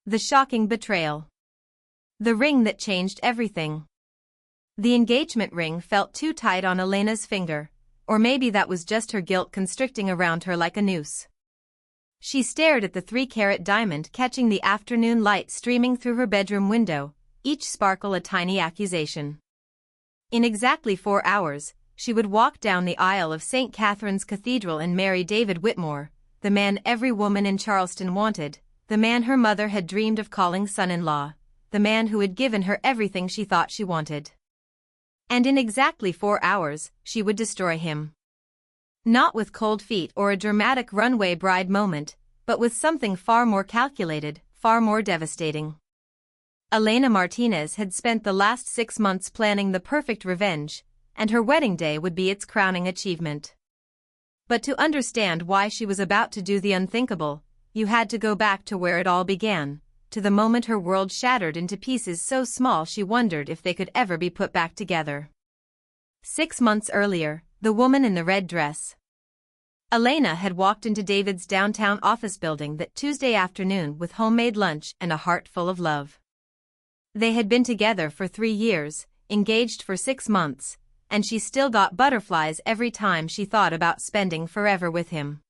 The shocking betrayal. The ring that changed everything. The engagement ring felt too tight on Elena's finger, or maybe that was just her guilt constricting around her like a noose. She stared at the 3-carat diamond catching the afternoon light streaming through her bedroom window, each sparkle a tiny accusation. In exactly 4 hours, she would walk down the aisle of St. Catherine's Cathedral and marry David Whitmore, the man every woman in Charleston wanted, the man her mother had dreamed of calling son-in-law, the man who had given her everything she thought she wanted. And in exactly 4 hours, she would destroy him. Not with cold feet or a dramatic runway bride moment, but with something far more calculated, far more devastating. Elena Martinez had spent the last 6 months planning the perfect revenge, and her wedding day would be its crowning achievement. But to understand why she was about to do the unthinkable, you had to go back to where it all began, to the moment her world shattered into pieces so small she wondered if they could ever be put back together. 6 months earlier, the woman in the red dress. Elena had walked into David's downtown office building that Tuesday afternoon with homemade lunch and a heart full of love. They had been together for 3 years, engaged for 6 months, and she still got butterflies every time she thought about spending forever with him.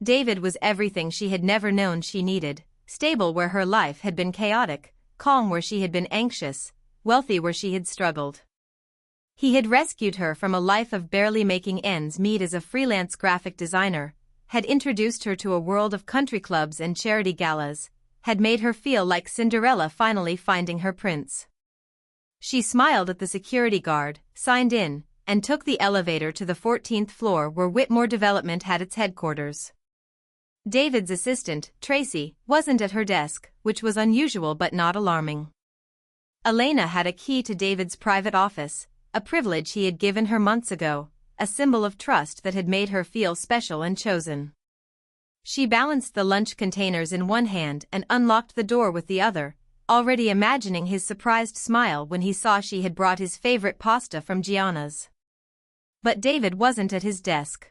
David was everything she had never known she needed, stable where her life had been chaotic, calm where she had been anxious, wealthy where she had struggled. He had rescued her from a life of barely making ends meet as a freelance graphic designer, had introduced her to a world of country clubs and charity galas, had made her feel like Cinderella finally finding her prince. She smiled at the security guard, signed in, and took the elevator to the 14th floor where Whitmore Development had its headquarters. David's assistant, Tracy, wasn't at her desk, which was unusual but not alarming. Elena had a key to David's private office, a privilege he had given her months ago, a symbol of trust that had made her feel special and chosen. She balanced the lunch containers in one hand and unlocked the door with the other, already imagining his surprised smile when he saw she had brought his favorite pasta from Gianna's. But David wasn't at his desk.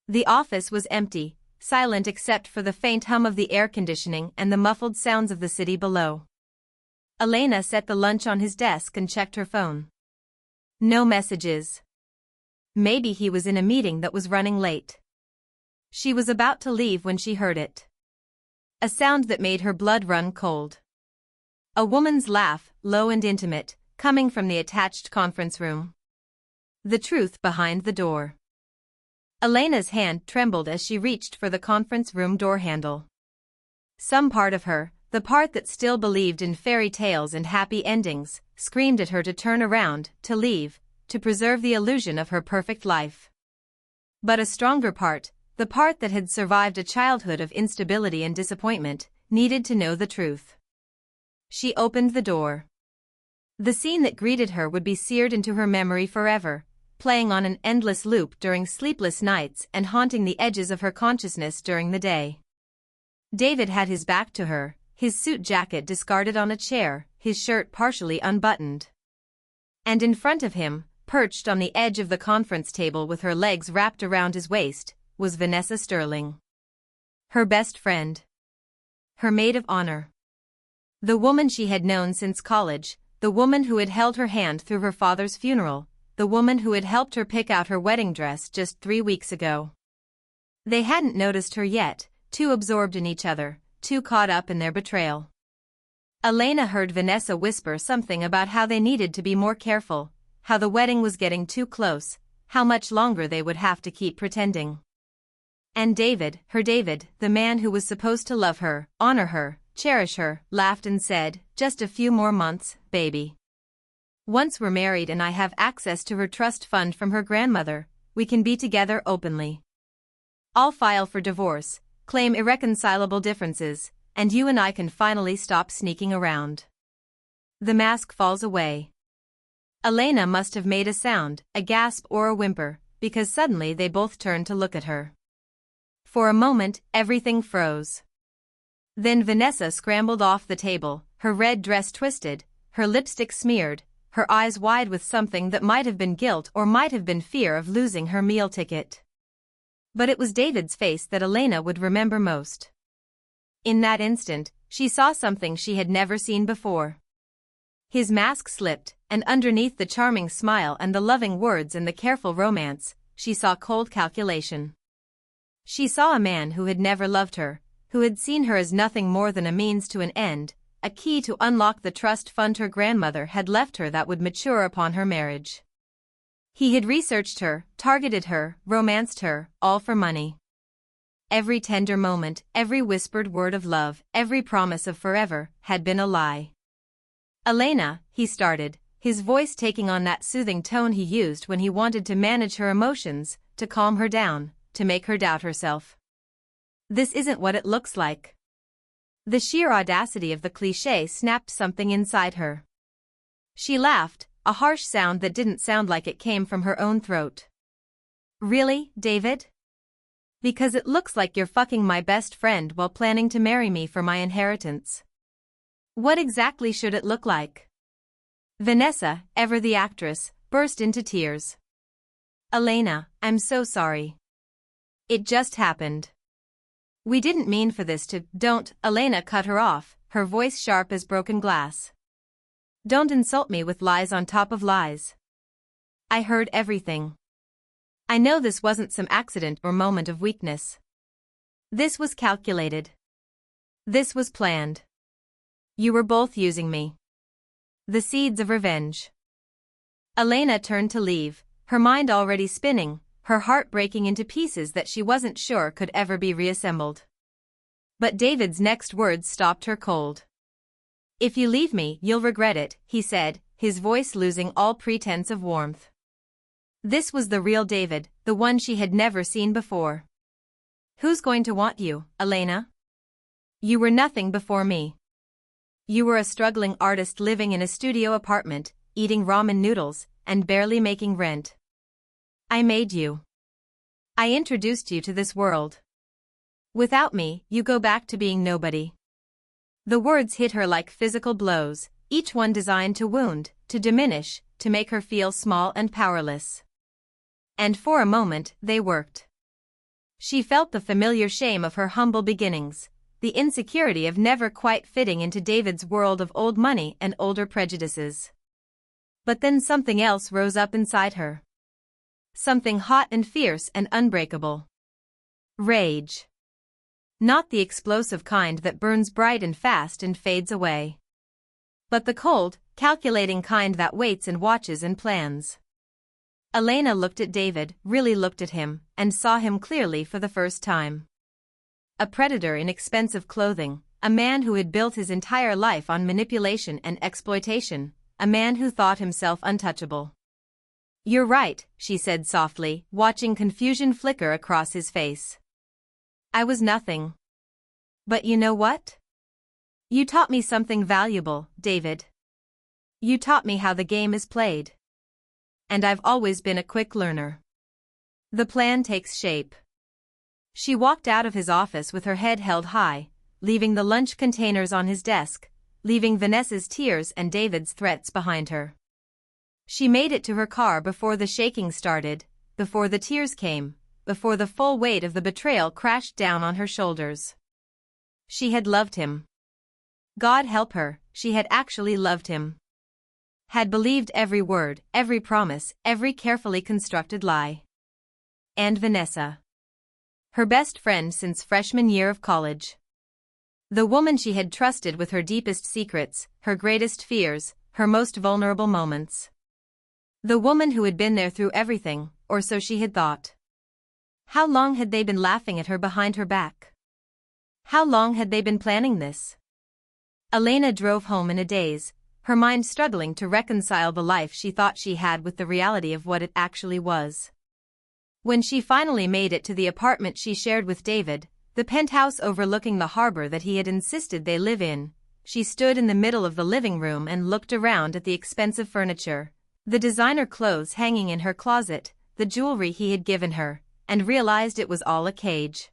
The office was empty, silent except for the faint hum of the air conditioning and the muffled sounds of the city below. Elena set the lunch on his desk and checked her phone. No messages. Maybe he was in a meeting that was running late. She was about to leave when she heard it. A sound that made her blood run cold. A woman's laugh, low and intimate, coming from the attached conference room. The truth behind the door. Elena's hand trembled as she reached for the conference room door handle. Some part of her, the part that still believed in fairy tales and happy endings, screamed at her to turn around, to leave, to preserve the illusion of her perfect life. But a stronger part, the part that had survived a childhood of instability and disappointment, needed to know the truth. She opened the door. The scene that greeted her would be seared into her memory forever, playing on an endless loop during sleepless nights and haunting the edges of her consciousness during the day. David had his back to her, his suit jacket discarded on a chair, his shirt partially unbuttoned. And in front of him, perched on the edge of the conference table with her legs wrapped around his waist, was Vanessa Sterling. Her best friend. Her maid of honor. The woman she had known since college, the woman who had held her hand through her father's funeral, the woman who had helped her pick out her wedding dress just 3 weeks ago. They hadn't noticed her yet, too absorbed in each other, too caught up in their betrayal. Elena heard Vanessa whisper something about how they needed to be more careful, how the wedding was getting too close, how much longer they would have to keep pretending. And David, her David, the man who was supposed to love her, honor her, cherish her, laughed and said, "Just a few more months, baby. Once we're married and I have access to her trust fund from her grandmother, we can be together openly. I'll file for divorce, claim irreconcilable differences, and you and I can finally stop sneaking around." The mask falls away. Elena must have made a sound, a gasp or a whimper, because suddenly they both turned to look at her. For a moment, everything froze. Then Vanessa scrambled off the table, her red dress twisted, her lipstick smeared, her eyes wide with something that might have been guilt or might have been fear of losing her meal ticket. But it was David's face that Elena would remember most. In that instant, she saw something she had never seen before. His mask slipped, and underneath the charming smile and the loving words and the careful romance, she saw cold calculation. She saw a man who had never loved her, who had seen her as nothing more than a means to an end, a key to unlock the trust fund her grandmother had left her that would mature upon her marriage. He had researched her, targeted her, romanced her, all for money. Every tender moment, every whispered word of love, every promise of forever, had been a lie. "Elena," he started, his voice taking on that soothing tone he used when he wanted to manage her emotions, to calm her down, to make her doubt herself. "This isn't what it looks like." The sheer audacity of the cliché snapped something inside her. She laughed, a harsh sound that didn't sound like it came from her own throat. "Really, David? Because it looks like you're fucking my best friend while planning to marry me for my inheritance. What exactly should it look like?" Vanessa, ever the actress, burst into tears. "Elena, I'm so sorry. It just happened. We didn't mean for this to..." "Don't," Elena cut her off, her voice sharp as broken glass. "Don't insult me with lies on top of lies. I heard everything. I know this wasn't some accident or moment of weakness. This was calculated. This was planned. You were both using me. The seeds of revenge." Elena turned to leave, her mind already spinning, her heart breaking into pieces that she wasn't sure could ever be reassembled. But David's next words stopped her cold. "If you leave me, you'll regret it," he said, his voice losing all pretense of warmth. This was the real David, the one she had never seen before. "Who's going to want you, Elena? You were nothing before me. You were a struggling artist living in a studio apartment, eating ramen noodles, and barely making rent. I made you. I introduced you to this world. Without me, you go back to being nobody." The words hit her like physical blows, each one designed to wound, to diminish, to make her feel small and powerless. And for a moment, they worked. She felt the familiar shame of her humble beginnings, the insecurity of never quite fitting into David's world of old money and older prejudices. But then something else rose up inside her. Something hot and fierce and unbreakable. Rage. Not the explosive kind that burns bright and fast and fades away. But the cold, calculating kind that waits and watches and plans. Elena looked at David, really looked at him, and saw him clearly for the first time. A predator in expensive clothing, a man who had built his entire life on manipulation and exploitation, a man who thought himself untouchable. "You're right," she said softly, watching confusion flicker across his face. "I was nothing. But you know what? You taught me something valuable, David. You taught me how the game is played. And I've always been a quick learner. The plan takes shape." She walked out of his office with her head held high, leaving the lunch containers on his desk, leaving Vanessa's tears and David's threats behind her. She made it to her car before the shaking started, before the tears came, before the full weight of the betrayal crashed down on her shoulders. She had loved him. God help her, she had actually loved him. Had believed every word, every promise, every carefully constructed lie. And Vanessa. Her best friend since freshman year of college. The woman she had trusted with her deepest secrets, her greatest fears, her most vulnerable moments. The woman who had been there through everything, or so she had thought. How long had they been laughing at her behind her back? How long had they been planning this? Elena drove home in a daze, her mind struggling to reconcile the life she thought she had with the reality of what it actually was. When she finally made it to the apartment she shared with David, the penthouse overlooking the harbor that he had insisted they live in, she stood in the middle of the living room and looked around at the expensive furniture, the designer clothes hanging in her closet, the jewelry he had given her, and realized it was all a cage.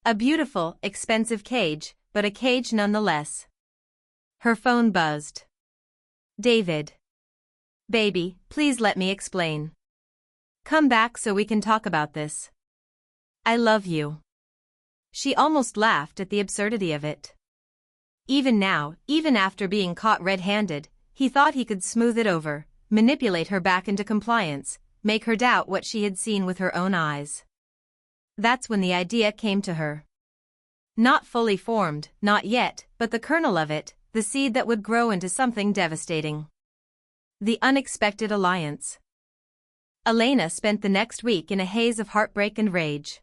A beautiful, expensive cage, but a cage nonetheless. Her phone buzzed. "David. Baby, please let me explain. Come back so we can talk about this. I love you." She almost laughed at the absurdity of it. even now, even after being caught red-handed, he thought he could smooth it over, manipulate her back into compliance, make her doubt what she had seen with her own eyes. That's when the idea came to her. Not fully formed, not yet, but the kernel of it, the seed that would grow into something devastating. The unexpected alliance. Elena spent the next week in a haze of heartbreak and rage.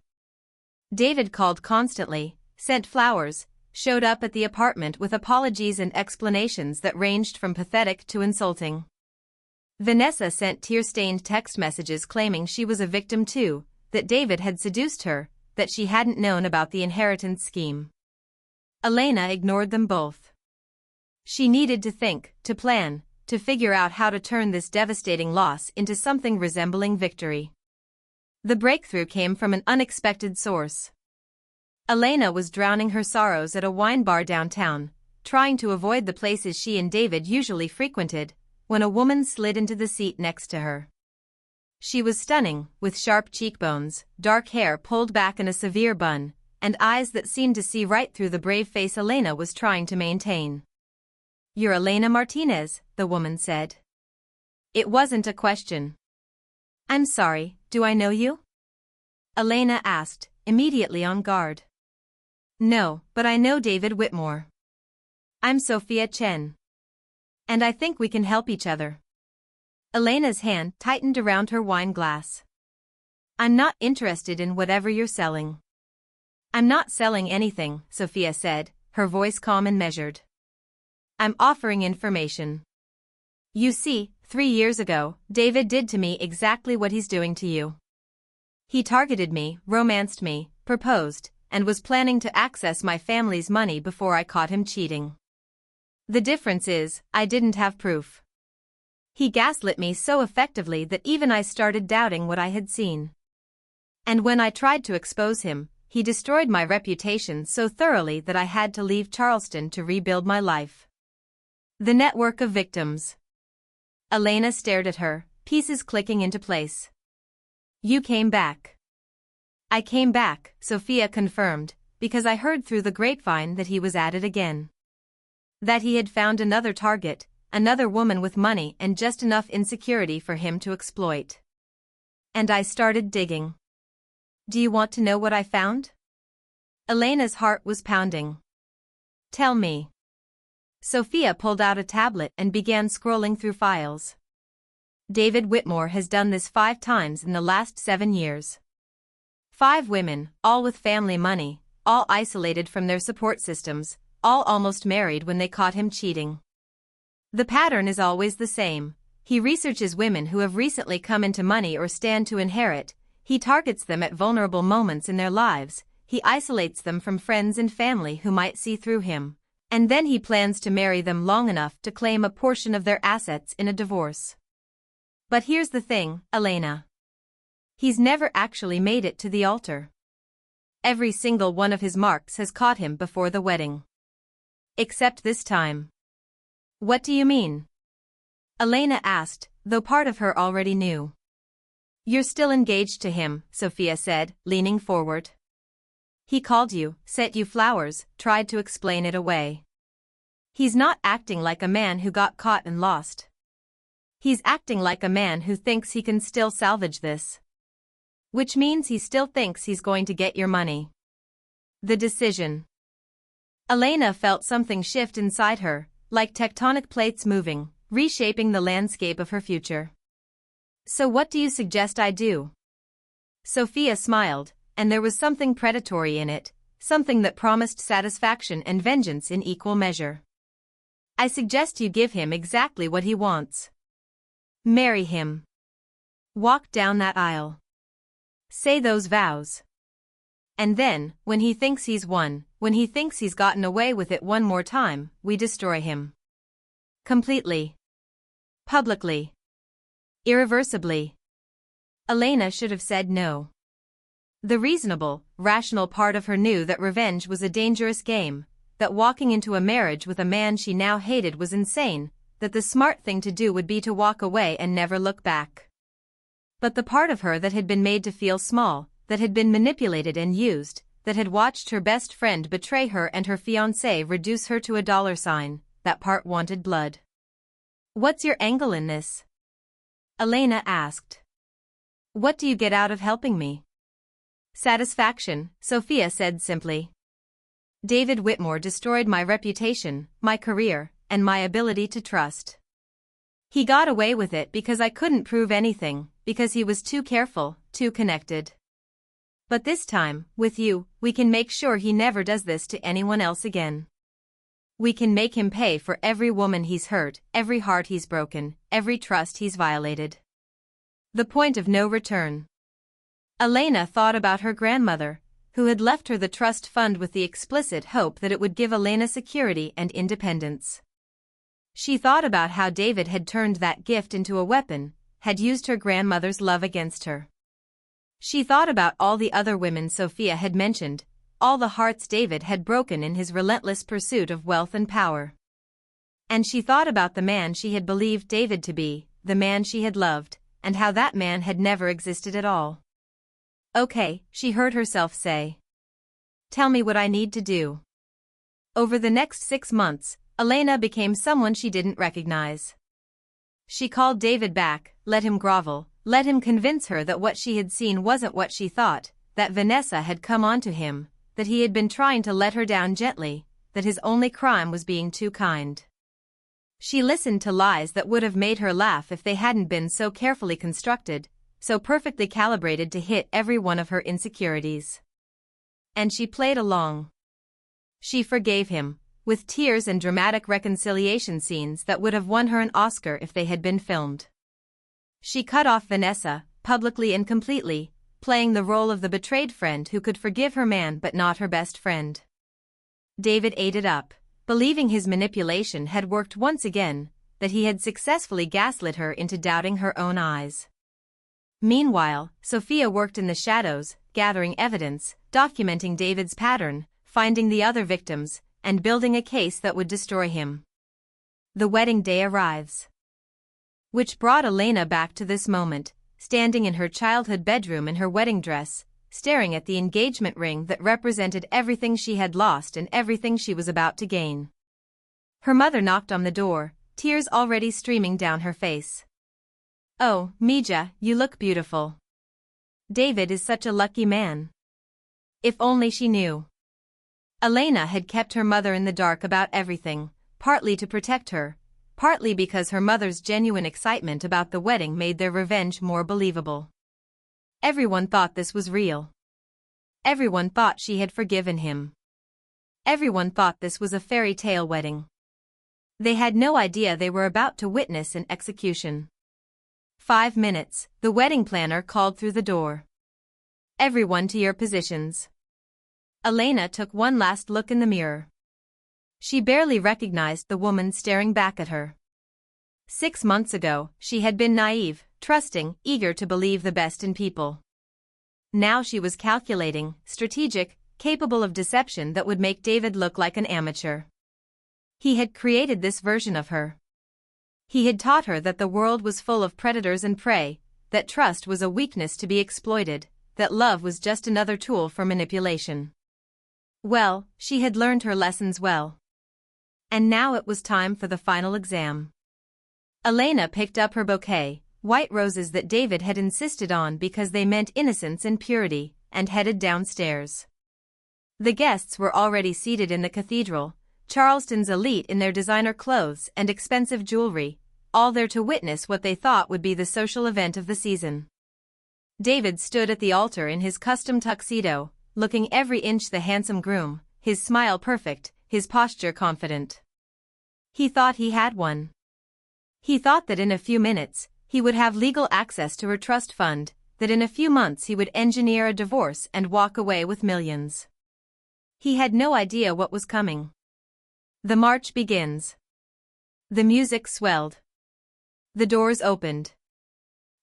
David called constantly, sent flowers, showed up at the apartment with apologies and explanations that ranged from pathetic to insulting. Vanessa sent tear-stained text messages claiming she was a victim too, that David had seduced her, that she hadn't known about the inheritance scheme. Elena ignored them both. She needed to think, to plan, to figure out how to turn this devastating loss into something resembling victory. The breakthrough came from an unexpected source. Elena was drowning her sorrows at a wine bar downtown, trying to avoid the places she and David usually frequented, when a woman slid into the seat next to her. She was stunning, with sharp cheekbones, dark hair pulled back in a severe bun, and eyes that seemed to see right through the brave face Elena was trying to maintain. "You're Elena Martinez," the woman said. It wasn't a question. "I'm sorry, do I know you?" Elena asked, immediately on guard. "No, but I know David Whitmore. I'm Sophia Chen. And I think we can help each other." Elena's hand tightened around her wine glass. "I'm not interested in whatever you're selling." "I'm not selling anything," Sophia said, her voice calm and measured. "I'm offering information. You see, 3 years ago, David did to me exactly what he's doing to you. He targeted me, romanced me, proposed, and was planning to access my family's money before I caught him cheating. The difference is, I didn't have proof. He gaslit me so effectively that even I started doubting what I had seen. And when I tried to expose him, he destroyed my reputation so thoroughly that I had to leave Charleston to rebuild my life." The network of victims. Elena stared at her, pieces clicking into place. "You came back." "I came back," Sophia confirmed, "because I heard through the grapevine that he was at it again. That he had found another target, another woman with money and just enough insecurity for him to exploit. And I started digging. Do you want to know what I found?" Elena's heart was pounding. "Tell me." Sophia pulled out a tablet and began scrolling through files. "David Whitmore has done this 5 times in the last 7 years. 5 women, all with family money, all isolated from their support systems, all almost married when they caught him cheating. The pattern is always the same. He researches women who have recently come into money or stand to inherit, he targets them at vulnerable moments in their lives, he isolates them from friends and family who might see through him, and then he plans to marry them long enough to claim a portion of their assets in a divorce. But here's the thing, Elena. He's never actually made it to the altar. Every single one of his marks has caught him before the wedding. Except this time." "What do you mean?" Elena asked, though part of her already knew. "You're still engaged to him," Sophia said, leaning forward. "He called you, sent you flowers, tried to explain it away. He's not acting like a man who got caught and lost. He's acting like a man who thinks he can still salvage this. Which means he still thinks he's going to get your money." The decision. Elena felt something shift inside her, like tectonic plates moving, reshaping the landscape of her future. "So what do you suggest I do?" Sophia smiled, and there was something predatory in it, something that promised satisfaction and vengeance in equal measure. "I suggest you give him exactly what he wants. Marry him. Walk down that aisle. Say those vows. And then, when he thinks he's won, when he thinks he's gotten away with it one more time, we destroy him. Completely. Publicly. Irreversibly." Elena should have said no. The reasonable, rational part of her knew that revenge was a dangerous game, that walking into a marriage with a man she now hated was insane, that the smart thing to do would be to walk away and never look back. But the part of her that had been made to feel small, that had been manipulated and used, that had watched her best friend betray her and her fiancé reduce her to a dollar sign, that part wanted blood. "What's your angle in this?" Elena asked. "What do you get out of helping me?" "Satisfaction," Sophia said simply. "David Whitmore destroyed my reputation, my career, and my ability to trust. He got away with it because I couldn't prove anything, because he was too careful, too connected. But this time, with you, we can make sure he never does this to anyone else again. We can make him pay for every woman he's hurt, every heart he's broken, every trust he's violated. The point of no return." Elena thought about her grandmother, who had left her the trust fund with the explicit hope that it would give Elena security and independence. She thought about how David had turned that gift into a weapon, had used her grandmother's love against her. She thought about all the other women Sophia had mentioned, all the hearts David had broken in his relentless pursuit of wealth and power. And she thought about the man she had believed David to be, the man she had loved, and how that man had never existed at all. "Okay," she heard herself say. "Tell me what I need to do." Over the next 6 months, Elena became someone she didn't recognize. She called David back, let him grovel, let him convince her that what she had seen wasn't what she thought, that Vanessa had come onto him, that he had been trying to let her down gently, that his only crime was being too kind. She listened to lies that would have made her laugh if they hadn't been so carefully constructed, so perfectly calibrated to hit every one of her insecurities. And she played along. She forgave him, with tears and dramatic reconciliation scenes that would have won her an Oscar if they had been filmed. She cut off Vanessa, publicly and completely, playing the role of the betrayed friend who could forgive her man but not her best friend. David ate it up, believing his manipulation had worked once again, that he had successfully gaslit her into doubting her own eyes. Meanwhile, Sophia worked in the shadows, gathering evidence, documenting David's pattern, finding the other victims, and building a case that would destroy him. The wedding day arrives. Which brought Elena back to this moment, standing in her childhood bedroom in her wedding dress, staring at the engagement ring that represented everything she had lost and everything she was about to gain. Her mother knocked on the door, tears already streaming down her face. "Oh, Mija, you look beautiful. David is such a lucky man." If only she knew. Elena had kept her mother in the dark about everything, partly to protect her, partly because her mother's genuine excitement about the wedding made their revenge more believable. Everyone thought this was real. Everyone thought she had forgiven him. Everyone thought this was a fairy tale wedding. They had no idea they were about to witness an execution. 5 minutes, the wedding planner called through the door. "Everyone to your positions." Elena took one last look in the mirror. She barely recognized the woman staring back at her. 6 months ago, she had been naive, trusting, eager to believe the best in people. Now she was calculating, strategic, capable of deception that would make David look like an amateur. He had created this version of her. He had taught her that the world was full of predators and prey, that trust was a weakness to be exploited, that love was just another tool for manipulation. Well, she had learned her lessons well. And now it was time for the final exam. Elena picked up her bouquet, white roses that David had insisted on because they meant innocence and purity, and headed downstairs. The guests were already seated in the cathedral, Charleston's elite in their designer clothes and expensive jewelry, all there to witness what they thought would be the social event of the season. David stood at the altar in his custom tuxedo, looking every inch the handsome groom, his smile perfect, his posture confident. He thought he had one. He thought that in a few minutes, he would have legal access to her trust fund, that in a few months he would engineer a divorce and walk away with millions. He had no idea what was coming. The march begins. The music swelled. The doors opened.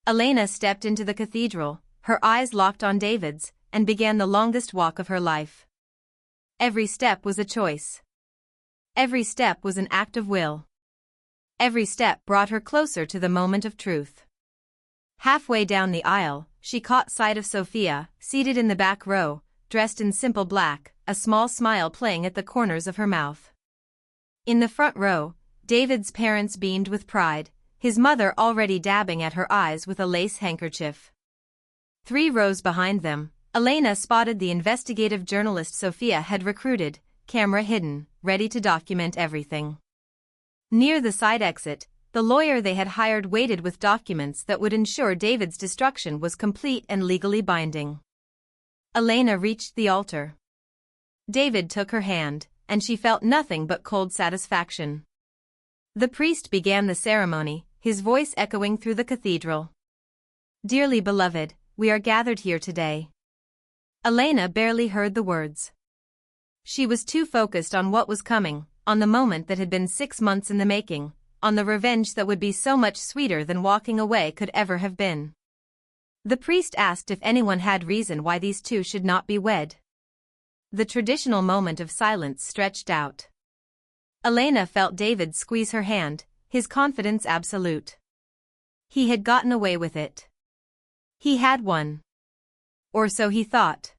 Elena stepped into the cathedral, her eyes locked on David's, and began the longest walk of her life. Every step was a choice. Every step was an act of will. Every step brought her closer to the moment of truth. Halfway down the aisle, she caught sight of Sophia, seated in the back row, dressed in simple black, a small smile playing at the corners of her mouth. In the front row, David's parents beamed with pride, his mother already dabbing at her eyes with a lace handkerchief. 3 rows behind them, Elena spotted the investigative journalist Sophia had recruited, camera hidden, ready to document everything. Near the side exit, the lawyer they had hired waited with documents that would ensure David's destruction was complete and legally binding. Elena reached the altar. David took her hand, and she felt nothing but cold satisfaction. The priest began the ceremony, his voice echoing through the cathedral. "Dearly beloved, we are gathered here today." Elena barely heard the words. She was too focused on what was coming, on the moment that had been 6 months in the making, on the revenge that would be so much sweeter than walking away could ever have been. The priest asked if anyone had reason why these two should not be wed. The traditional moment of silence stretched out. Elena felt David squeeze her hand, his confidence absolute. He had gotten away with it. He had won. Or so he thought.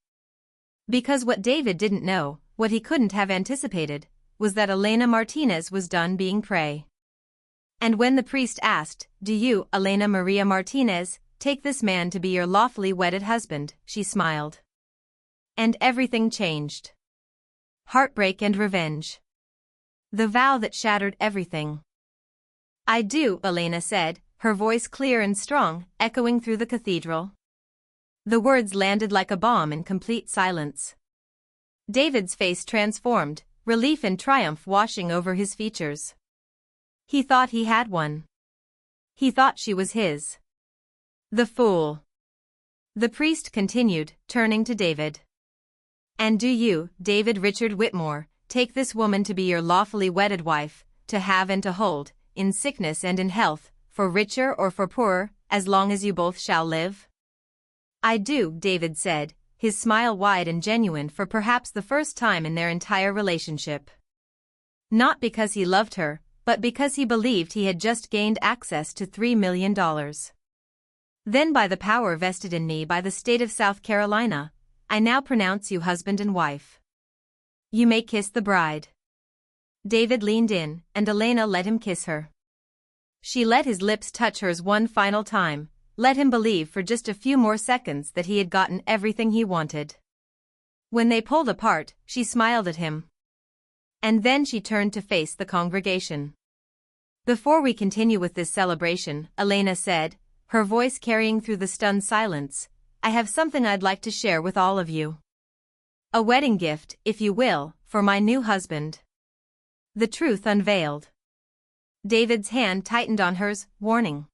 Because what David didn't know, what he couldn't have anticipated, was that Elena Martinez was done being prey. And when the priest asked, "Do you, Elena Maria Martinez, take this man to be your lawfully wedded husband?" she smiled. And everything changed. Heartbreak and revenge. The vow that shattered everything. "I do," Elena said, her voice clear and strong, echoing through the cathedral. The words landed like a bomb in complete silence. David's face transformed, relief and triumph washing over his features. He thought he had won. He thought she was his. The fool. The priest continued, turning to David. "And do you, David Richard Whitmore, take this woman to be your lawfully wedded wife, to have and to hold, in sickness and in health, for richer or for poorer, as long as you both shall live?" "I do," David said, his smile wide and genuine for perhaps the first time in their entire relationship. Not because he loved her, but because he believed he had just gained access to $3 million. "Then by the power vested in me by the state of South Carolina, I now pronounce you husband and wife. You may kiss the bride." David leaned in, and Elena let him kiss her. She let his lips touch hers one final time, let him believe for just a few more seconds that he had gotten everything he wanted. When they pulled apart, she smiled at him. And then she turned to face the congregation. "Before we continue with this celebration," Elena said, her voice carrying through the stunned silence, "I have something I'd like to share with all of you. A wedding gift, if you will, for my new husband." The truth unveiled. David's hand tightened on hers, warning.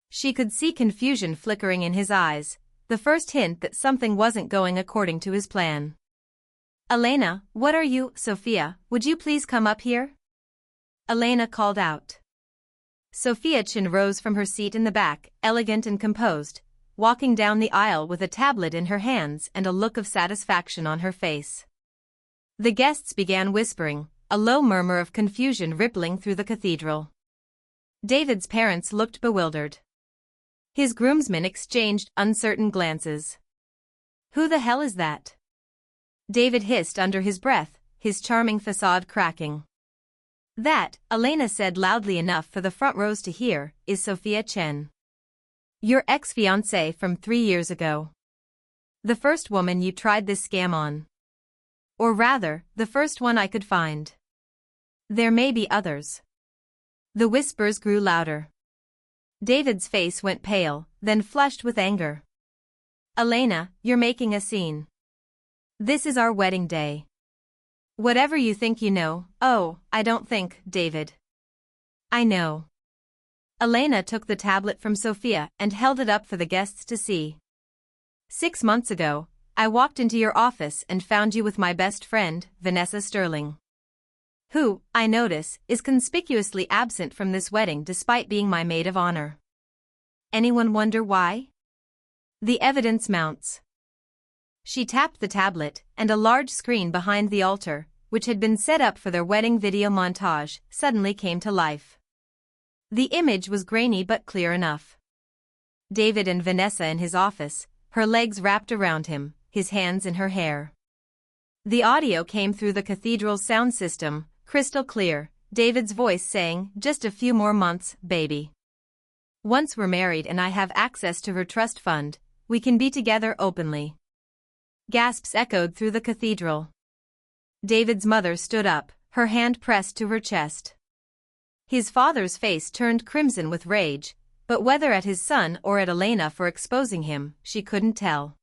She could see confusion flickering in his eyes, the first hint that something wasn't going according to his plan. "Elena, what are you?" "Sophia, would you please come up here?" Elena called out. Sophia Chin rose from her seat in the back, elegant and composed, walking down the aisle with a tablet in her hands and a look of satisfaction on her face. The guests began whispering, a low murmur of confusion rippling through the cathedral. David's parents looked bewildered. His groomsmen exchanged uncertain glances. "Who the hell is that?" David hissed under his breath, his charming facade cracking. "That," Elena said loudly enough for the front rows to hear, "is Sophia Chen. Your ex-fiancée from 3 years ago. The first woman you tried this scam on. Or rather, the first one I could find. There may be others." The whispers grew louder. David's face went pale, then flushed with anger. "Elena, you're making a scene. This is our wedding day. Whatever you think you know." "Oh, I don't think, David. I know." Elena took the tablet from Sophia and held it up for the guests to see. "6 months ago, I walked into your office and found you with my best friend, Vanessa Sterling. Who, I notice, is conspicuously absent from this wedding despite being my maid of honor. Anyone wonder why? The evidence mounts." She tapped the tablet, and a large screen behind the altar, which had been set up for their wedding video montage, suddenly came to life. The image was grainy but clear enough. David and Vanessa in his office, her legs wrapped around him, his hands in her hair. The audio came through the cathedral's sound system, crystal clear, David's voice saying, "Just a few more months, baby. Once we're married and I have access to her trust fund, we can be together openly." Gasps echoed through the cathedral. David's mother stood up, her hand pressed to her chest. His father's face turned crimson with rage, but whether at his son or at Elena for exposing him, she couldn't tell.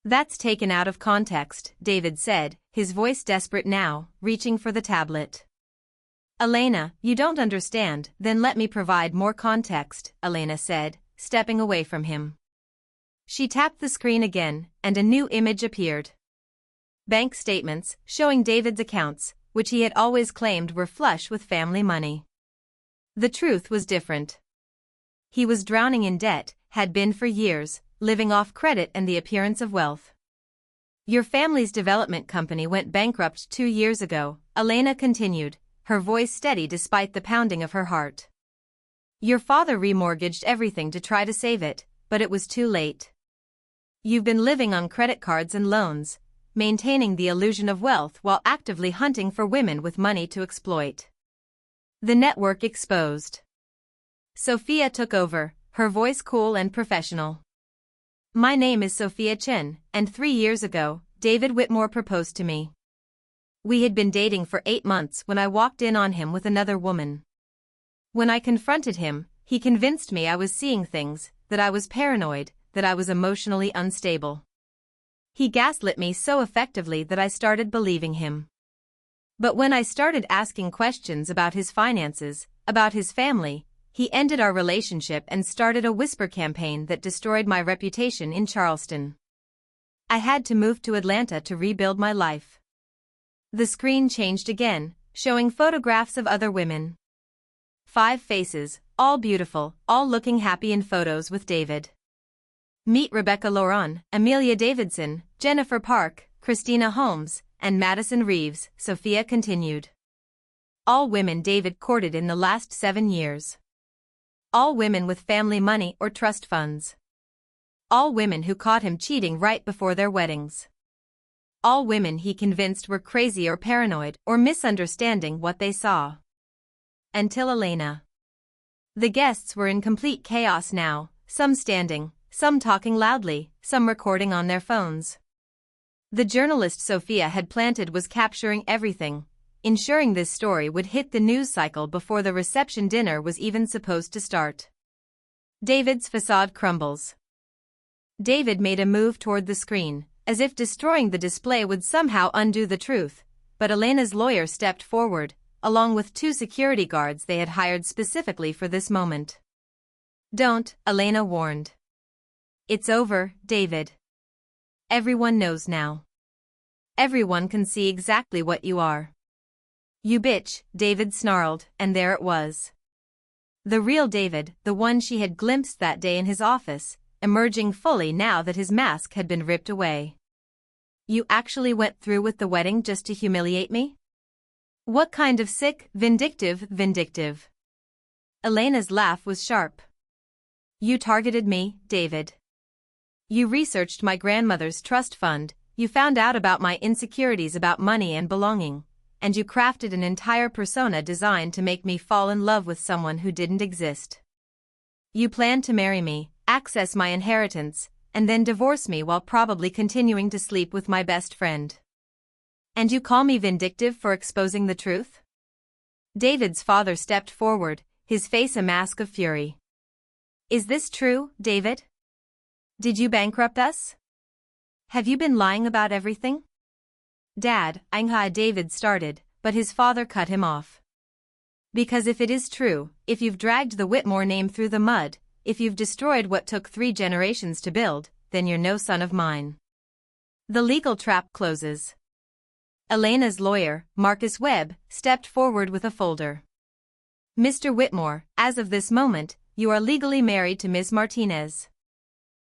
"That's taken out of context," David said, his voice desperate now, reaching for the tablet. "Elena, you don't understand, then let me provide more context," Elena said, stepping away from him. She tapped the screen again, and a new image appeared. Bank statements, showing David's accounts, which he had always claimed were flush with family money. The truth was different. He was drowning in debt, had been for years, living off credit and the appearance of wealth. "Your family's development company went bankrupt 2 years ago," Elena continued, her voice steady despite the pounding of her heart. "Your father remortgaged everything to try to save it, but it was too late. You've been living on credit cards and loans, maintaining the illusion of wealth while actively hunting for women with money to exploit. The network exposed." Sophia took over, her voice cool and professional. "My name is Sophia Chen, and 3 years ago, David Whitmore proposed to me. We had been dating for 8 months when I walked in on him with another woman. When I confronted him, he convinced me I was seeing things, that I was paranoid, that I was emotionally unstable. He gaslit me so effectively that I started believing him. But when I started asking questions about his finances, about his family, he ended our relationship and started a whisper campaign that destroyed my reputation in Charleston. I had to move to Atlanta to rebuild my life." The screen changed again, showing photographs of other women. 5 faces, all beautiful, all looking happy in photos with David. "Meet Rebecca Lauren, Amelia Davidson, Jennifer Park, Christina Holmes, and Madison Reeves," Sophia continued. "All women David courted in the last 7 years. All women with family money or trust funds. All women who caught him cheating right before their weddings. All women he convinced were crazy or paranoid or misunderstanding what they saw. Until Elena." The guests were in complete chaos now, some standing, some talking loudly, some recording on their phones. The journalist Sophia had planted was capturing everything, ensuring this story would hit the news cycle before the reception dinner was even supposed to start. David's facade crumbles. David made a move toward the screen, as if destroying the display would somehow undo the truth, but Elena's lawyer stepped forward, along with 2 security guards they had hired specifically for this moment. "Don't," Elena warned. "It's over, David. Everyone knows now. Everyone can see exactly what you are." "You bitch," David snarled, and there it was. The real David, the one she had glimpsed that day in his office, emerging fully now that his mask had been ripped away. "You actually went through with the wedding just to humiliate me? What kind of sick, vindictive?" Elena's laugh was sharp. "You targeted me, David. You researched my grandmother's trust fund, you found out about my insecurities about money and belonging, and you crafted an entire persona designed to make me fall in love with someone who didn't exist. You planned to marry me, access my inheritance, and then divorce me while probably continuing to sleep with my best friend. And you call me vindictive for exposing the truth?" David's father stepped forward, his face a mask of fury. "Is this true, David? Did you bankrupt us? Have you been lying about everything?" "Dad," David started, but his father cut him off. "Because if it is true, if you've dragged the Whitmore name through the mud, if you've destroyed what took 3 generations to build, then you're no son of mine. The legal trap closes." Elena's lawyer, Marcus Webb, stepped forward with a folder. "Mr. Whitmore, as of this moment, you are legally married to Ms. Martinez.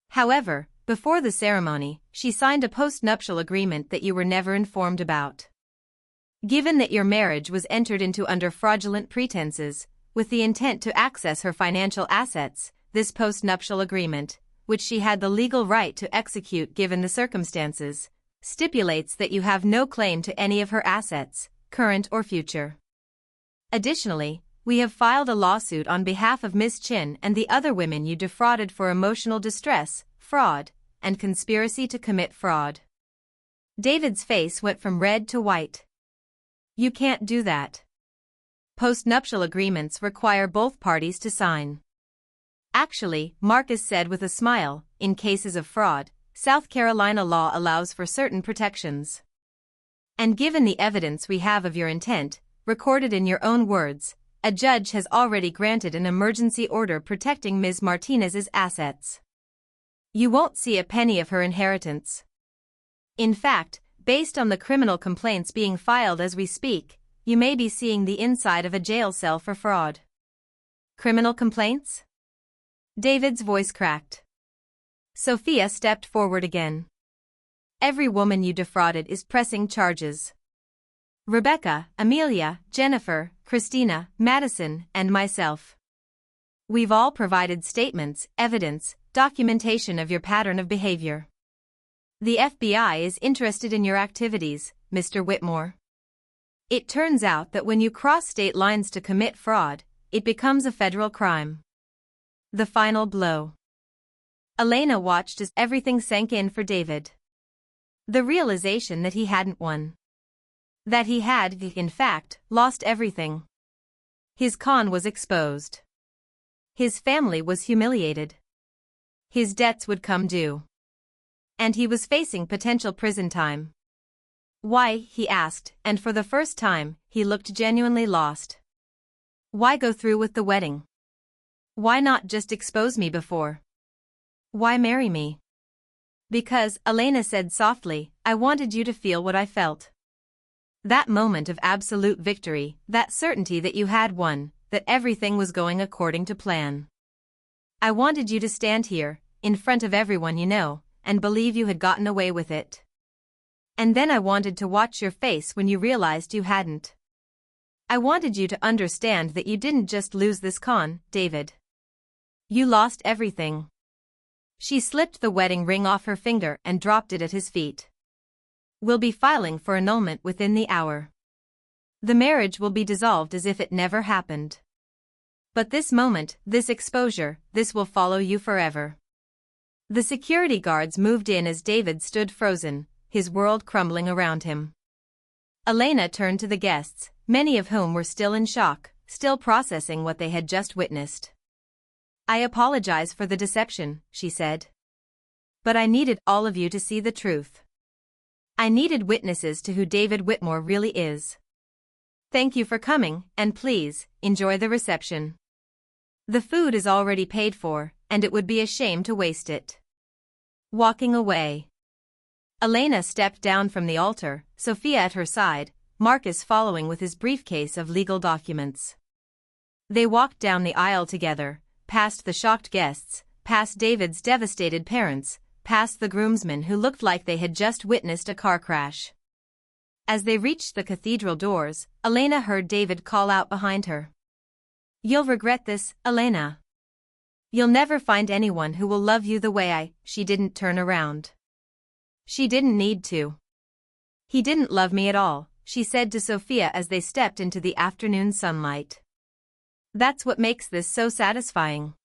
However, before the ceremony, she signed a post-nuptial agreement that you were never informed about. Given that your marriage was entered into under fraudulent pretenses, with the intent to access her financial assets, this post-nuptial agreement, which she had the legal right to execute given the circumstances, stipulates that you have no claim to any of her assets, current or future. Additionally, we have filed a lawsuit on behalf of Ms. Chin and the other women you defrauded for emotional distress, fraud, and conspiracy to commit fraud. David's face went from red to white. You can't do that. Postnuptial agreements require both parties to sign. Actually, Marcus said with a smile, in cases of fraud, South Carolina law allows for certain protections. And given the evidence we have of your intent, recorded in your own words, a judge has already granted an emergency order protecting Ms. Martinez's assets. You won't see a penny of her inheritance. In fact, based on the criminal complaints being filed as we speak, you may be seeing the inside of a jail cell for fraud. Criminal complaints? David's voice cracked. Sophia stepped forward again. Every woman you defrauded is pressing charges. Rebecca, Amelia, Jennifer, Christina, Madison, and myself. We've all provided statements, evidence, documentation of your pattern of behavior. The FBI is interested in your activities, Mr. Whitmore. It turns out that when you cross state lines to commit fraud, it becomes a federal crime. The final blow. Elena watched as everything sank in for David. The realization that he hadn't won. That he had, in fact, lost everything. His con was exposed. His family was humiliated. His debts would come due. And he was facing potential prison time. Why, he asked, and for the first time, he looked genuinely lost. Why go through with the wedding? Why not just expose me before? Why marry me? Because, Elena said softly, I wanted you to feel what I felt. That moment of absolute victory, that certainty that you had won, that everything was going according to plan. I wanted you to stand here, in front of everyone you know, and believe you had gotten away with it. And then I wanted to watch your face when you realized you hadn't. I wanted you to understand that you didn't just lose this con, David. You lost everything. She slipped the wedding ring off her finger and dropped it at his feet. We'll be filing for annulment within the hour. The marriage will be dissolved as if it never happened. But this moment, this exposure, this will follow you forever. The security guards moved in as David stood frozen, his world crumbling around him. Elena turned to the guests, many of whom were still in shock, still processing what they had just witnessed. I apologize for the deception, she said. But I needed all of you to see the truth. I needed witnesses to who David Whitmore really is. Thank you for coming, and please, enjoy the reception. The food is already paid for, and it would be a shame to waste it. Walking away. Elena stepped down from the altar, Sophia at her side, Marcus following with his briefcase of legal documents. They walked down the aisle together, past the shocked guests, past David's devastated parents, past the groomsmen who looked like they had just witnessed a car crash. As they reached the cathedral doors, Elena heard David call out behind her. You'll regret this, Elena. You'll never find anyone who will love you the way I. She didn't turn around. She didn't need to. He didn't love me at all, she said to Sophia as they stepped into the afternoon sunlight. That's what makes this so satisfying.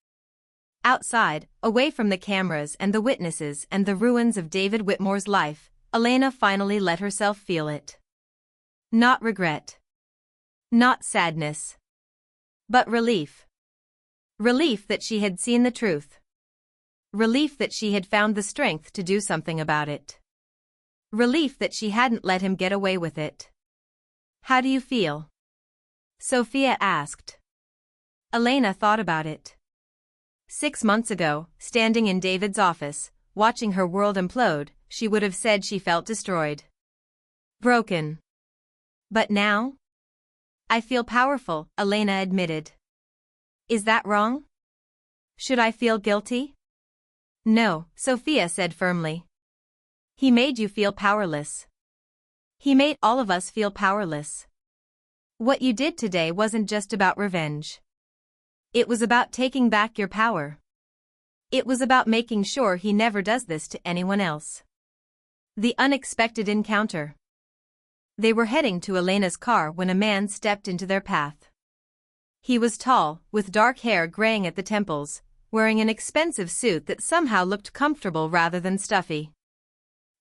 Outside, away from the cameras and the witnesses and the ruins of David Whitmore's life, Elena finally let herself feel it. Not regret. Not sadness. But relief. Relief that she had seen the truth. Relief that she had found the strength to do something about it. Relief that she hadn't let him get away with it. How do you feel? Sophia asked. Elena thought about it. 6 months ago, standing in David's office, watching her world implode, she would have said she felt destroyed. Broken. But now? I feel powerful, Elena admitted. Is that wrong? Should I feel guilty? No, Sophia said firmly. He made you feel powerless. He made all of us feel powerless. What you did today wasn't just about revenge. It was about taking back your power. It was about making sure he never does this to anyone else. The unexpected encounter. They were heading to Elena's car when a man stepped into their path. He was tall, with dark hair graying at the temples, wearing an expensive suit that somehow looked comfortable rather than stuffy.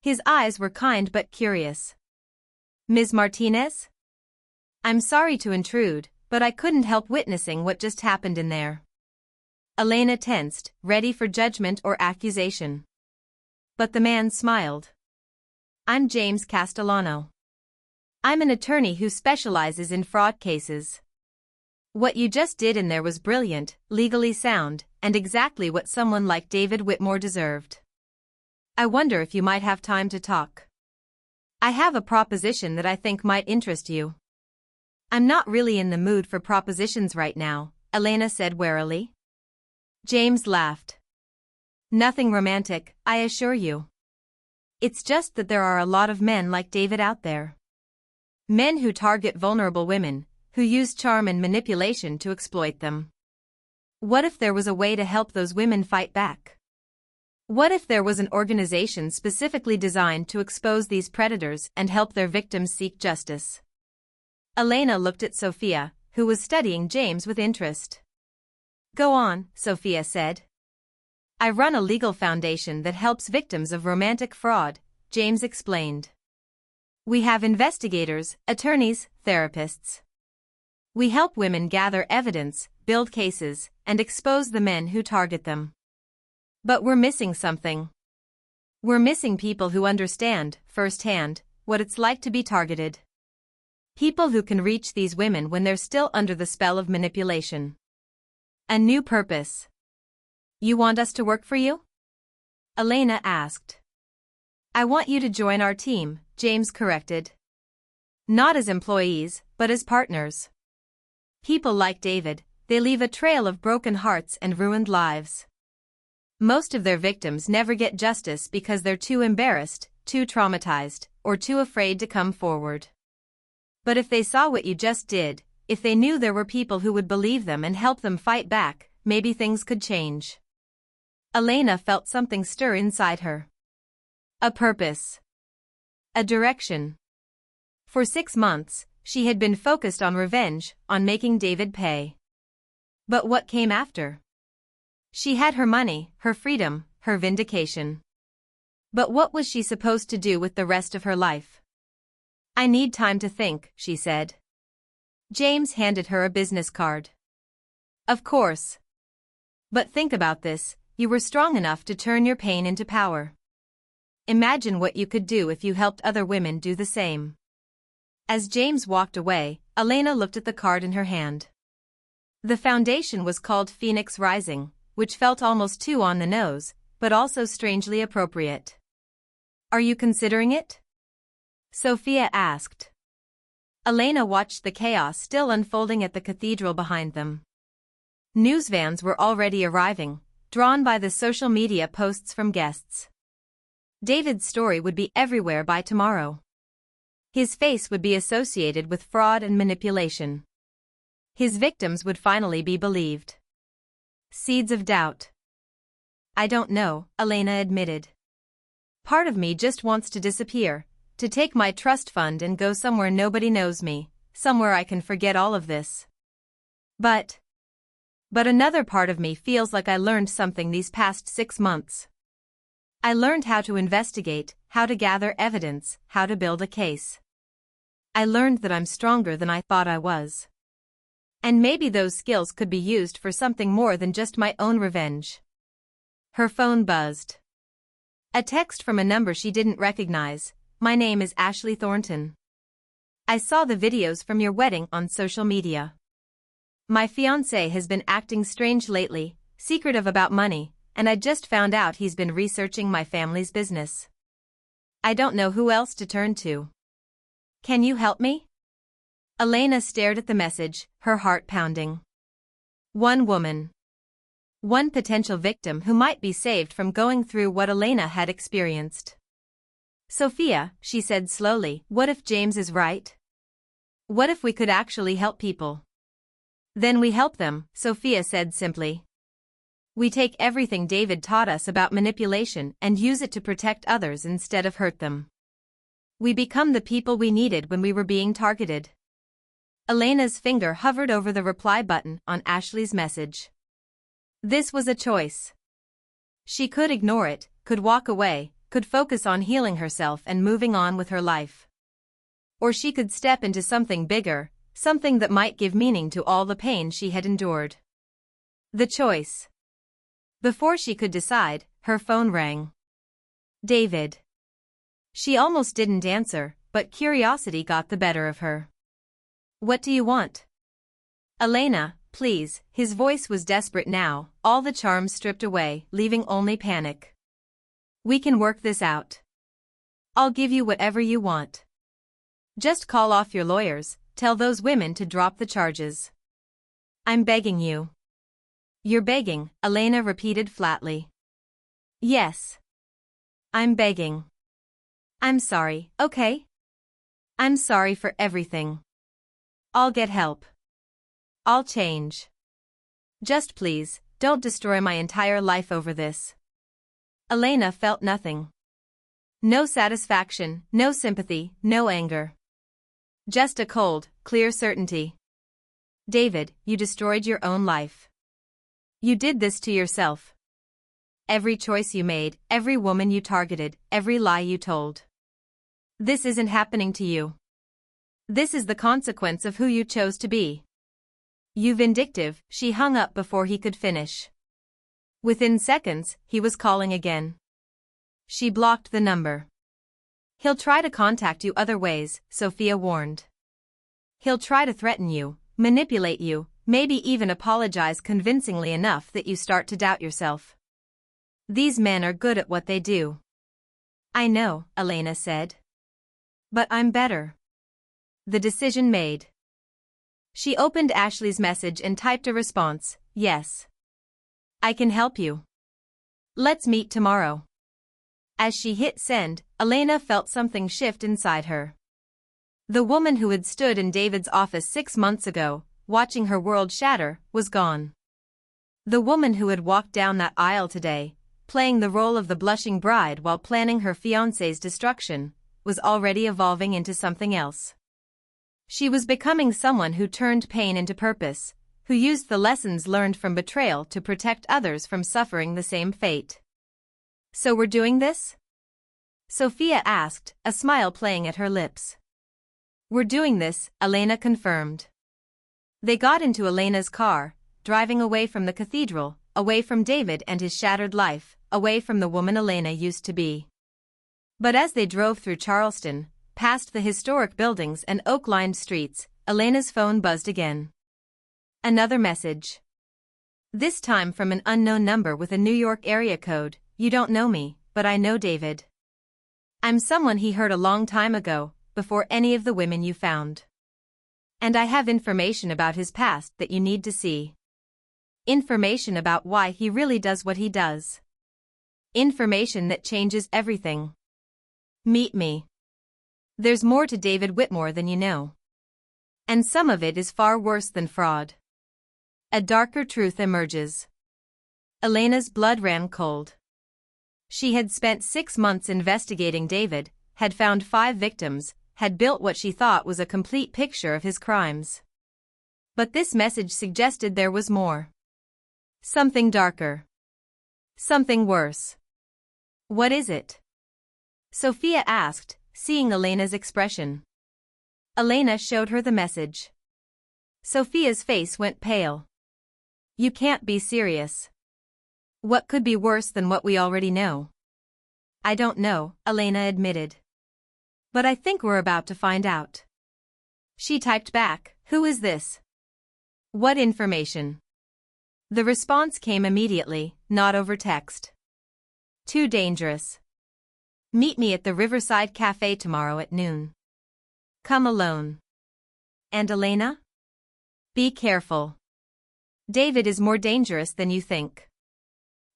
His eyes were kind but curious. "Ms. Martinez? I'm sorry to intrude, but I couldn't help witnessing what just happened in there." Elena tensed, ready for judgment or accusation. But the man smiled. "I'm James Castellano. I'm an attorney who specializes in fraud cases. What you just did in there was brilliant, legally sound, and exactly what someone like David Whitmore deserved. I wonder if you might have time to talk. I have a proposition that I think might interest you." "I'm not really in the mood for propositions right now," Elena said warily. James laughed. "Nothing romantic, I assure you. It's just that there are a lot of men like David out there. Men who target vulnerable women, who use charm and manipulation to exploit them. What if there was a way to help those women fight back? What if there was an organization specifically designed to expose these predators and help their victims seek justice?" Elena looked at Sophia, who was studying James with interest. "Go on," Sophia said. "I run a legal foundation that helps victims of romantic fraud," James explained. "We have investigators, attorneys, therapists. We help women gather evidence, build cases, and expose the men who target them. But we're missing something. We're missing people who understand, firsthand, what it's like to be targeted. People who can reach these women when they're still under the spell of manipulation. A new purpose." "You want us to work for you?" Elena asked. "I want you to join our team," James corrected. "Not as employees, but as partners. People like David, they leave a trail of broken hearts and ruined lives. Most of their victims never get justice because they're too embarrassed, too traumatized, or too afraid to come forward. But if they saw what you just did, if they knew there were people who would believe them and help them fight back, maybe things could change." Elena felt something stir inside her. A purpose. A direction. For 6 months, she had been focused on revenge, on making David pay. But what came after? She had her money, her freedom, her vindication. But what was she supposed to do with the rest of her life? "I need time to think," she said. James handed her a business card. "Of course. But think about this, you were strong enough to turn your pain into power. Imagine what you could do if you helped other women do the same." As James walked away, Elena looked at the card in her hand. The foundation was called Phoenix Rising, which felt almost too on the nose, but also strangely appropriate. "Are you considering it?" Sophia asked. Elena watched the chaos still unfolding at the cathedral behind them. News vans were already arriving, drawn by the social media posts from guests. David's story would be everywhere by tomorrow. His face would be associated with fraud and manipulation. His victims would finally be believed. Seeds of doubt. "I don't know," Elena admitted. "Part of me just wants to disappear, to take my trust fund and go somewhere nobody knows me, somewhere I can forget all of this. But another part of me feels like I learned something these past 6 months. I learned how to investigate, how to gather evidence, how to build a case. I learned that I'm stronger than I thought I was. And maybe those skills could be used for something more than just my own revenge." Her phone buzzed. A text from a number she didn't recognize. "My name is Ashley Thornton. I saw the videos from your wedding on social media. My fiancé has been acting strange lately, secretive about money, and I just found out he's been researching my family's business. I don't know who else to turn to. Can you help me?" Elena stared at the message, her heart pounding. One woman. One potential victim who might be saved from going through what Elena had experienced. "Sophia," she said slowly, "what if James is right? What if we could actually help people?" "Then we help them," Sophia said simply. We take everything David taught us about manipulation and use it to protect others instead of hurt them. We become the people we needed when we were being targeted. Elena's finger hovered over the reply button on Ashley's message. This was a choice. She could ignore it, could walk away, could focus on healing herself and moving on with her life. Or she could step into something bigger, something that might give meaning to all the pain she had endured. The choice. Before she could decide, her phone rang. David. She almost didn't answer, but curiosity got the better of her. What do you want? Elena, please. His voice was desperate now, all the charm stripped away, leaving only panic. We can work this out. I'll give you whatever you want. Just call off your lawyers, tell those women to drop the charges. I'm begging you. You're begging, Elena repeated flatly. Yes. I'm begging. I'm sorry, okay? I'm sorry for everything. I'll get help. I'll change. Just please, don't destroy my entire life over this. Elena felt nothing. No satisfaction, no sympathy, no anger. Just a cold, clear certainty. David, you destroyed your own life. You did this to yourself. Every choice you made, every woman you targeted, every lie you told. This isn't happening to you. This is the consequence of who you chose to be. You vindictive. She hung up before he could finish. Within seconds, he was calling again. She blocked the number. He'll try to contact you other ways, Sophia warned. He'll try to threaten you, manipulate you, maybe even apologize convincingly enough that you start to doubt yourself. These men are good at what they do. I know, Elena said. But I'm better. The decision made. She opened Ashley's message and typed a response, yes. I can help you. Let's meet tomorrow. As she hit send, Elena felt something shift inside her. The woman who had stood in David's office 6 months ago, watching her world shatter, was gone. The woman who had walked down that aisle today, playing the role of the blushing bride while planning her fiancé's destruction, was already evolving into something else. She was becoming someone who turned pain into purpose, who used the lessons learned from betrayal to protect others from suffering the same fate. So we're doing this? Sophia asked, a smile playing at her lips. We're doing this, Elena confirmed. They got into Elena's car, driving away from the cathedral, away from David and his shattered life, away from the woman Elena used to be. But as they drove through Charleston, past the historic buildings and oak-lined streets, Elena's phone buzzed again. Another message. This time from an unknown number with a New York area code. You don't know me, but I know David. I'm someone he hurt a long time ago, before any of the women you found. And I have information about his past that you need to see. Information about why he really does what he does. Information that changes everything. Meet me. There's more to David Whitmore than you know. And some of it is far worse than fraud. A darker truth emerges. Elena's blood ran cold. She had spent 6 months investigating David, had found 5 victims, had built what she thought was a complete picture of his crimes. But this message suggested there was more. Something darker. Something worse. What is it? Sophia asked, seeing Elena's expression. Elena showed her the message. Sophia's face went pale. You can't be serious. What could be worse than what we already know? I don't know, Elena admitted. But I think we're about to find out. She typed back, who is this? What information? The response came immediately, not over text. Too dangerous. Meet me at the Riverside Cafe tomorrow at noon. Come alone. And Elena? Be careful. David is more dangerous than you think.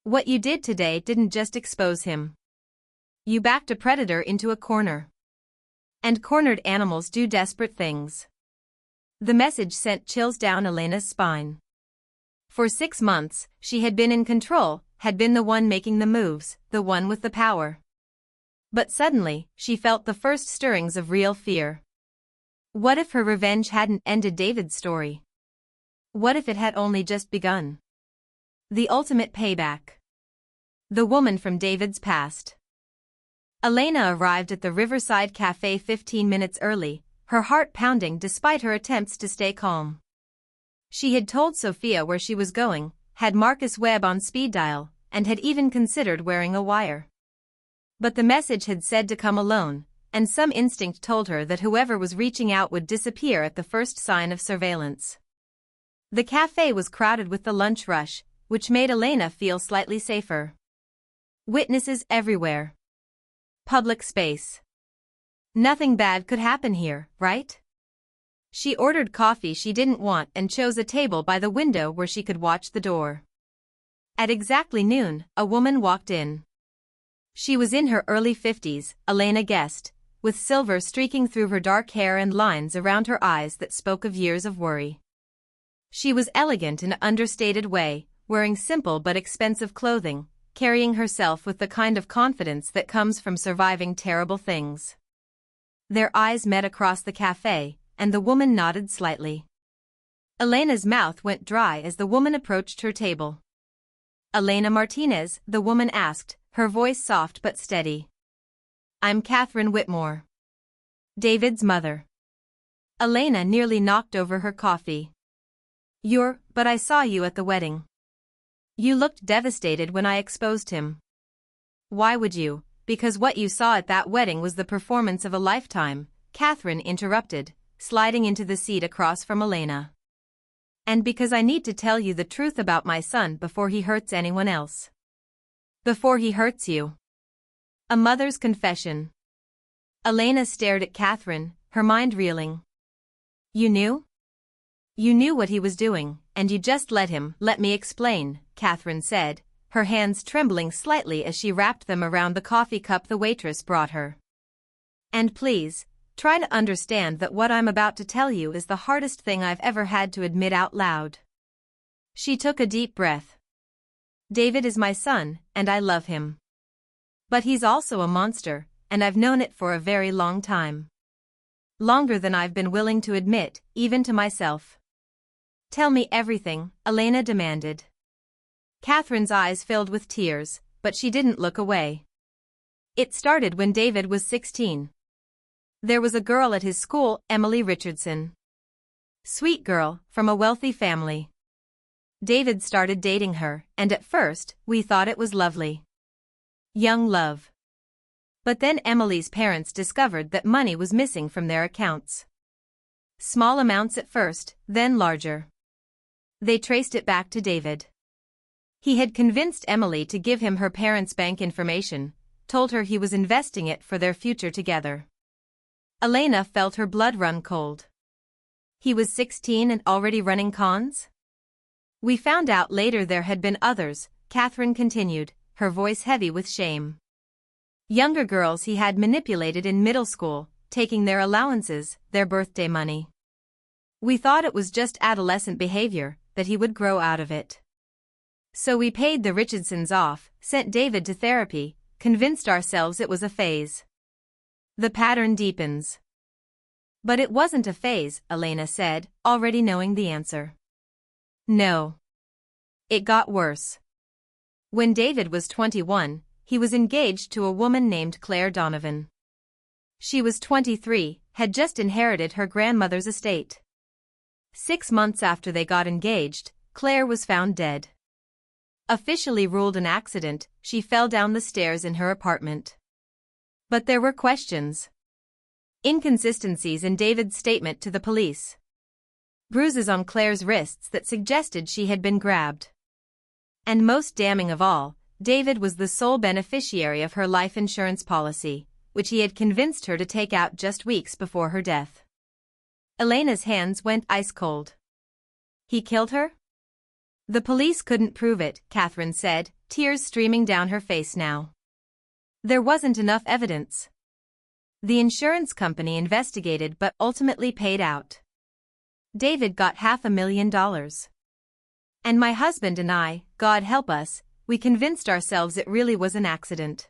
What you did today didn't just expose him. You backed a predator into a corner. And cornered animals do desperate things. The message sent chills down Elena's spine. For 6 months, she had been in control, had been the one making the moves, the one with the power. But suddenly, she felt the first stirrings of real fear. What if her revenge hadn't ended David's story? What if it had only just begun? The ultimate payback. The woman from David's past. Elena arrived at the Riverside Cafe 15 minutes early, her heart pounding despite her attempts to stay calm. She had told Sophia where she was going, had Marcus Webb on speed dial, and had even considered wearing a wire. But the message had said to come alone, and some instinct told her that whoever was reaching out would disappear at the first sign of surveillance. The cafe was crowded with the lunch rush, which made Elena feel slightly safer. Witnesses everywhere. Public space. Nothing bad could happen here, right? She ordered coffee she didn't want and chose a table by the window where she could watch the door. At exactly noon, a woman walked in. She was in her early 50s, Elena guessed, with silver streaking through her dark hair and lines around her eyes that spoke of years of worry. She was elegant in an understated way, wearing simple but expensive clothing, carrying herself with the kind of confidence that comes from surviving terrible things. Their eyes met across the cafe, and the woman nodded slightly. Elena's mouth went dry as the woman approached her table. "Elena Martinez," the woman asked, her voice soft but steady. "I'm Catherine Whitmore. David's mother." Elena nearly knocked over her coffee. But I saw you at the wedding. You looked devastated when I exposed him." "Why would you? Because what you saw at that wedding was the performance of a lifetime," Catherine interrupted, sliding into the seat across from Elena. "And because I need to tell you the truth about my son before he hurts anyone else." "Before he hurts you." A mother's confession. Elena stared at Catherine, her mind reeling. "You knew? You knew what he was doing, and you just let him." "Let me explain," Catherine said, her hands trembling slightly as she wrapped them around the coffee cup the waitress brought her. "And please, try to understand that what I'm about to tell you is the hardest thing I've ever had to admit out loud." She took a deep breath. "David is my son, and I love him. But he's also a monster, and I've known it for a very long time. Longer than I've been willing to admit, even to myself." "Tell me everything," Elena demanded. Catherine's eyes filled with tears, but she didn't look away. "It started when David was 16. There was a girl at his school, Emily Richardson. Sweet girl, from a wealthy family. David started dating her, and at first, we thought it was lovely. Young love. But then Emily's parents discovered that money was missing from their accounts. Small amounts at first, then larger. They traced it back to David. He had convinced Emily to give him her parents' bank information, told her he was investing it for their future together. Elena felt her blood run cold. He was 16 and already running cons? "We found out later there had been others," Catherine continued, her voice heavy with shame. "Younger girls he had manipulated in middle school, taking their allowances, their birthday money. We thought it was just adolescent behavior, that he would grow out of it. So we paid the Richardsons off, sent David to therapy, convinced ourselves it was a phase. The pattern deepens." "But it wasn't a phase," Elena said, already knowing the answer. "No. It got worse. When David was 21, he was engaged to a woman named Claire Donovan. She was 23, had just inherited her grandmother's estate. 6 months after they got engaged, Claire was found dead. Officially ruled an accident, she fell down the stairs in her apartment. But there were questions. Inconsistencies in David's statement to the police. Bruises on Claire's wrists that suggested she had been grabbed. And most damning of all, David was the sole beneficiary of her life insurance policy, which he had convinced her to take out just weeks before her death. Elena's hands went ice cold. "He killed her?" "The police couldn't prove it," Catherine said, tears streaming down her face now. "There wasn't enough evidence. The insurance company investigated but ultimately paid out. David got $500,000. And my husband and I, God help us, we convinced ourselves it really was an accident.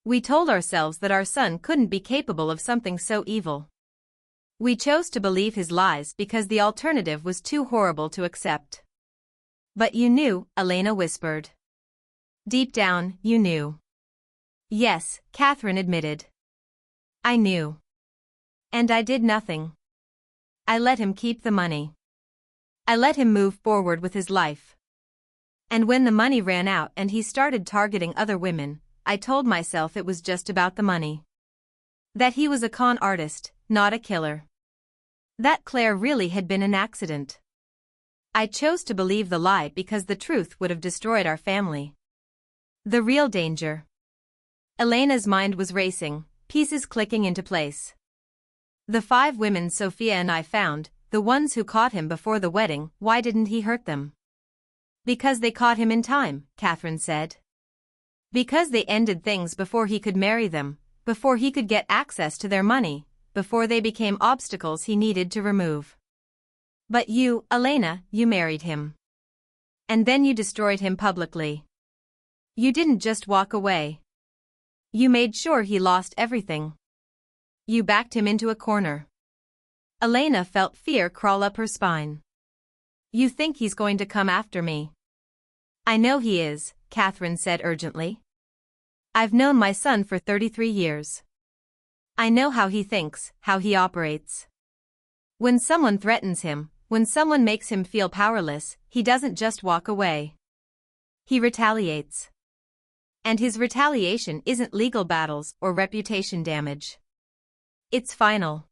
We told ourselves that our son couldn't be capable of something so evil. We chose to believe his lies because the alternative was too horrible to accept. But you knew, Elena whispered. Deep down, you knew. Yes, Catherine admitted. I knew. And I did nothing. I let him keep the money. I let him move forward with his life. And when the money ran out and he started targeting other women, I told myself it was just about the money. That he was a con artist, not a killer. That Claire really had been an accident. I chose to believe the lie because the truth would have destroyed our family. The real danger. Elena's mind was racing, pieces clicking into place. The 5 women Sophia and I found, the ones who caught him before the wedding, why didn't he hurt them? Because they caught him in time, Catherine said. Because they ended things before he could marry them, before he could get access to their money, before they became obstacles he needed to remove. But you, Elena, you married him. And then you destroyed him publicly. You didn't just walk away. You made sure he lost everything. You backed him into a corner. Elena felt fear crawl up her spine. You think he's going to come after me? I know he is, Catherine said urgently. I've known my son for 33 years. I know how he thinks, how he operates. When someone threatens him, when someone makes him feel powerless, he doesn't just walk away. He retaliates. And his retaliation isn't legal battles or reputation damage. It's final.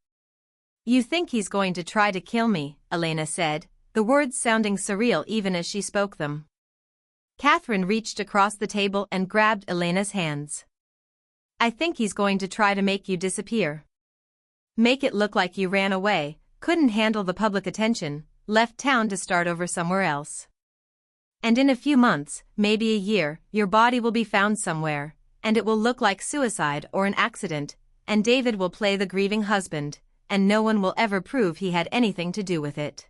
You think he's going to try to kill me, Elena said, the words sounding surreal even as she spoke them. Catherine reached across the table and grabbed Elena's hands. I think he's going to try to make you disappear. Make it look like you ran away, couldn't handle the public attention, left town to start over somewhere else. And in a few months, maybe a year, your body will be found somewhere, and it will look like suicide or an accident, and David will play the grieving husband, and no one will ever prove he had anything to do with it.